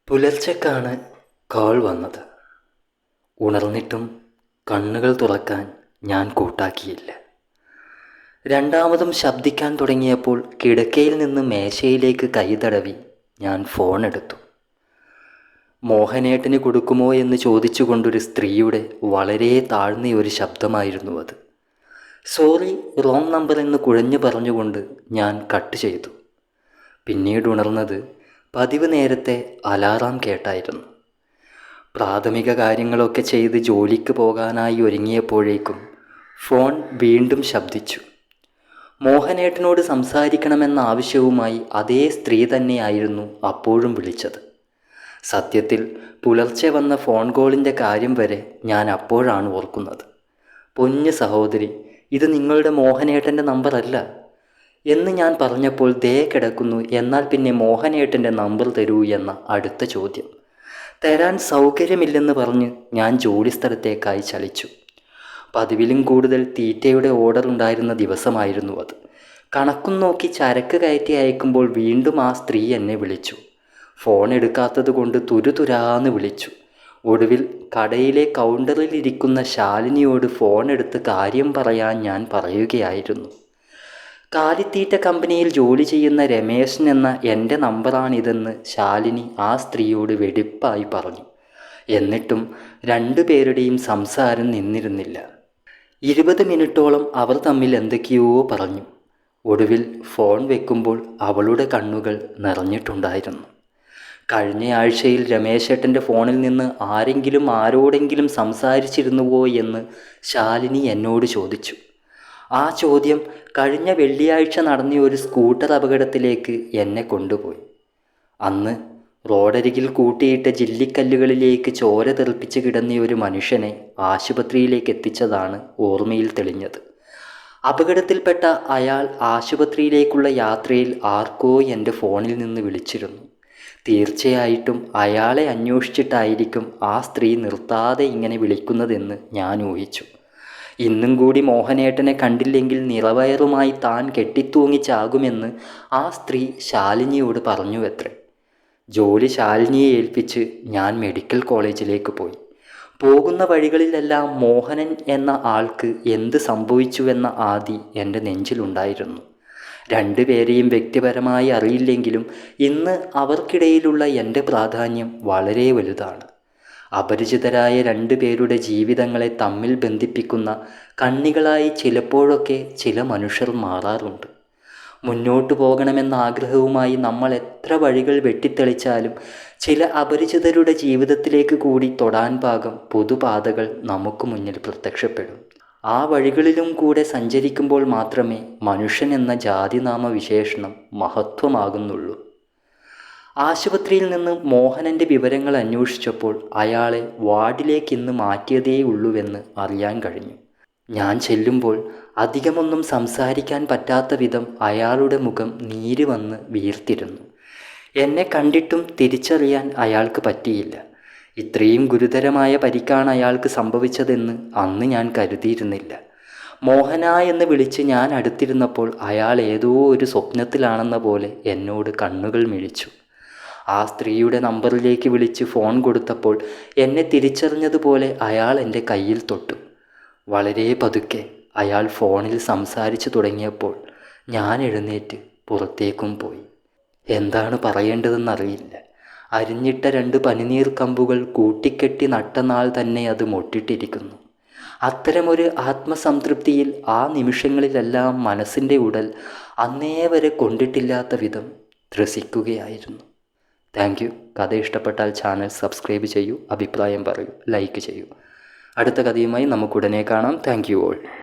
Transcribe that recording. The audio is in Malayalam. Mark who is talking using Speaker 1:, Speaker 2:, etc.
Speaker 1: പുലർച്ചക്കാണ് കോൾ വന്നത്. ഉണർന്നിട്ടും കണ്ണുകൾ തുറക്കാൻ ഞാൻ കൂട്ടാക്കിയില്ല. രണ്ടാമതും ശബ്ദിക്കാൻ തുടങ്ങിയപ്പോൾ കിടക്കയിൽ നിന്ന് മേശയിലേക്ക് കൈതടവി ഞാൻ ഫോൺ എടുത്തു. മോഹനേട്ടന് കൊടുക്കുമോ എന്ന് ചോദിച്ചുകൊണ്ടൊരു സ്ത്രീയുടെ വളരെ താഴ്ന്ന ഒരു ശബ്ദമായിരുന്നു അത്. സോറി, റോങ് നമ്പർ എന്ന് കുഴഞ്ഞു പറഞ്ഞുകൊണ്ട് ഞാൻ കട്ട് ചെയ്തു. പിന്നീട് ഉണർന്നത് പതിവ് നേരത്തെ അലാറാം കേട്ടായിരുന്നു. പ്രാഥമിക കാര്യങ്ങളൊക്കെ ചെയ്ത് ജോലിക്ക് പോകാനായി ഒരുങ്ങിയപ്പോഴേക്കും ഫോൺ വീണ്ടും ശബ്ദിച്ചു. മോഹനേട്ടനോട് സംസാരിക്കണമെന്ന ആവശ്യവുമായി അതേ സ്ത്രീ തന്നെയായിരുന്നു അപ്പോഴും വിളിച്ചത്. സത്യത്തിൽ പുലർച്ചെ വന്ന ഫോൺ കോളിൻ്റെ കാര്യം വരെ ഞാൻ അപ്പോഴാണ് ഓർക്കുന്നത്. പൊന്നു സഹോദരി, ഇത് നിങ്ങളുടെ മോഹനേട്ടൻ്റെ നമ്പറല്ല എന്ന് ഞാൻ പറഞ്ഞപ്പോൾ ദേ കിടക്കുന്നു, എന്നാൽ പിന്നെ മോഹനേട്ടൻ്റെ നമ്പർ തരൂ എന്ന അടുത്ത ചോദ്യം. തരാൻ സൗകര്യമില്ലെന്ന് പറഞ്ഞ് ഞാൻ ജോലിസ്ഥലത്തേക്കായി ചലിച്ചു. പതിവിലും കൂടുതൽ തീറ്റയുടെ ഓർഡർ ഉണ്ടായിരുന്ന ദിവസമായിരുന്നു അത്. കണക്കും നോക്കി ചരക്ക് കയറ്റി അയക്കുമ്പോൾ വീണ്ടും ആ സ്ത്രീ എന്നെ വിളിച്ചു. ഫോൺ എടുക്കാത്തത് കൊണ്ട് തുരുതുരാന്ന് വിളിച്ചു. ഒടുവിൽ കടയിലെ കൗണ്ടറിൽ ഇരിക്കുന്ന ശാലിനിയോട് ഫോൺ എടുത്ത് കാര്യം പറയാൻ ഞാൻ പറയുകയായിരുന്നു. കാലിത്തീറ്റ കമ്പനിയിൽ ജോലി ചെയ്യുന്ന രമേശൻ എന്ന എൻ്റെ നമ്പറാണിതെന്ന് ശാലിനി ആ സ്ത്രീയോട് വെടിപ്പായി പറഞ്ഞു. എന്നിട്ടും രണ്ടുപേരുടെയും സംസാരം നിന്നിരുന്നില്ല. 20 മിനിറ്റോളം അവർ തമ്മിൽ എന്തൊക്കെയോ പറഞ്ഞു. ഒടുവിൽ ഫോൺ വെക്കുമ്പോൾ അവളുടെ കണ്ണുകൾ നിറഞ്ഞിട്ടുണ്ടായിരുന്നു. കഴിഞ്ഞ ആഴ്ചയിൽ രമേശേട്ടൻ്റെ ഫോണിൽ നിന്ന് ആരെങ്കിലും ആരോടെങ്കിലും സംസാരിച്ചിരുന്നുവോ എന്ന് ശാലിനി എന്നോട് ചോദിച്ചു. ആ ചോദ്യം കഴിഞ്ഞ വെള്ളിയാഴ്ച നടന്ന ഒരു സ്കൂട്ടർ അപകടത്തിലേക്ക് എന്നെ കൊണ്ടുപോയി. അന്ന് റോഡരികിൽ കൂട്ടിയിട്ട ജില്ലിക്കല്ലുകളിലേക്ക് ചോര തെറിപ്പിച്ച് കിടന്ന ഒരു മനുഷ്യനെ ആശുപത്രിയിലേക്ക് എത്തിച്ചതാണ് ഓർമ്മയിൽ തെളിഞ്ഞത്. അപകടത്തിൽപ്പെട്ട അയാൾ ആശുപത്രിയിലേക്കുള്ള യാത്രയിൽ ആർക്കോ എൻ്റെ ഫോണിൽ നിന്ന് വിളിച്ചിരുന്നു. തീർച്ചയായിട്ടും അയാളെ അന്വേഷിച്ചിട്ടായിരിക്കും ആ സ്ത്രീ നിർത്താതെ ഇങ്ങനെ വിളിക്കുന്നതെന്ന് ഞാൻ ഊഹിച്ചു. ഇന്നും കൂടി മോഹനേട്ടനെ കണ്ടില്ലെങ്കിൽ നിറവയറുമായി താൻ കെട്ടിത്തൂങ്ങിച്ചാകുമെന്ന് ആ സ്ത്രീ ശാലിനിയോട് പറഞ്ഞുവത്രേ. ജോലി ശാലിനിയെ ഏൽപ്പിച്ച് ഞാൻ മെഡിക്കൽ കോളേജിലേക്ക് പോയി. പോകുന്ന വഴികളിലെല്ലാം മോഹനൻ എന്ന ആൾക്ക് എന്ത് സംഭവിച്ചുവെന്ന ആദി എൻ്റെ നെഞ്ചിലുണ്ടായിരുന്നു. രണ്ടുപേരെയും വ്യക്തിപരമായി അറിയില്ലെങ്കിലും ഇന്ന് അവർക്കിടയിലുള്ള എൻ്റെ പ്രാധാന്യം വളരെ വലുതാണ്. അപരിചിതരായ രണ്ടുപേരുടെ ജീവിതങ്ങളെ തമ്മിൽ ബന്ധിപ്പിക്കുന്ന കണ്ണികളായി ചിലപ്പോഴൊക്കെ ചില മനുഷ്യർ മാറാറുണ്ട്. മുന്നോട്ടു പോകണമെന്ന ആഗ്രഹവുമായി നമ്മൾ എത്ര വഴികൾ വെട്ടിത്തെളിച്ചാലും ചില അപരിചിതരുടെ ജീവിതത്തിലേക്ക് കൂടി തൊടാൻ പാകം പൊതുപാതകൾ നമുക്ക് മുന്നിൽ പ്രത്യക്ഷപ്പെടും. ആ വഴികളിലും കൂടെ സഞ്ചരിക്കുമ്പോൾ മാത്രമേ മനുഷ്യൻ എന്ന ജാതിനാമ വിശേഷണം മഹത്വമാകുന്നുള്ളൂ. ആശുപത്രിയിൽ നിന്ന് മോഹനൻ്റെ വിവരങ്ങൾ അന്വേഷിച്ചപ്പോൾ അയാളെ വാർഡിലേക്ക് ഇന്ന് മാറ്റിയതേയുള്ളൂവെന്ന് അറിയാൻ കഴിഞ്ഞു. ഞാൻ ചെല്ലുമ്പോൾ അധികമൊന്നും സംസാരിക്കാൻ പറ്റാത്ത വിധം അയാളുടെ മുഖം നീര് വന്ന് വീർത്തിരുന്നു. എന്നെ കണ്ടിട്ടും തിരിച്ചറിയാൻ അയാൾക്ക് പറ്റിയില്ല. ഇത്രയും ഗുരുതരമായ പരിക്കാണ് അയാൾക്ക് സംഭവിച്ചതെന്ന് അന്ന് ഞാൻ കരുതിയിരുന്നില്ല. മോഹന എന്ന് വിളിച്ച് ഞാൻ അടുത്തിരുന്നപ്പോൾ അയാൾ ഏതോ ഒരു സ്വപ്നത്തിലാണെന്ന പോലെ എന്നോട് കണ്ണുകൾ മിഴിച്ചു. ആ സ്ത്രീയുടെ നമ്പറിലേക്ക് വിളിച്ച് ഫോൺ കൊടുത്തപ്പോൾ എന്നെ തിരിച്ചറിഞ്ഞതുപോലെ അയാൾ എൻ്റെ കയ്യിൽ തൊട്ടു. വളരെ പതുക്കെ അയാൾ ഫോണിൽ സംസാരിച്ചു തുടങ്ങിയപ്പോൾ ഞാൻ എഴുന്നേറ്റ് പുറത്തേക്കും പോയി. എന്താണ് പറയേണ്ടതെന്നറിയില്ല. അരിഞ്ഞിട്ട 2 പനിനീർ കമ്പുകൾ കൂട്ടിക്കെട്ടി നട്ടനാൾ തന്നെ അത് മൊട്ടിട്ടിരിക്കുന്നു. അത്തരമൊരു ആത്മസംതൃപ്തിയിൽ ആ നിമിഷങ്ങളിലെല്ലാം മനസ്സിൻ്റെ ഉടൽ അന്നേ വരെ കൊണ്ടിട്ടില്ലാത്ത വിധം ത്രസിക്കുകയായിരുന്നു. Thank you. കഥ ഇഷ്ടപ്പെട്ടാൽ ചാനൽ സബ്സ്ക്രൈബ് ചെയ്യൂ, അഭിപ്രായം പറയൂ, ലൈക്ക് ചെയ്യൂ. അടുത്ത കഥയുമായി നമുക്കുടനെ കാണാം. Thank you all.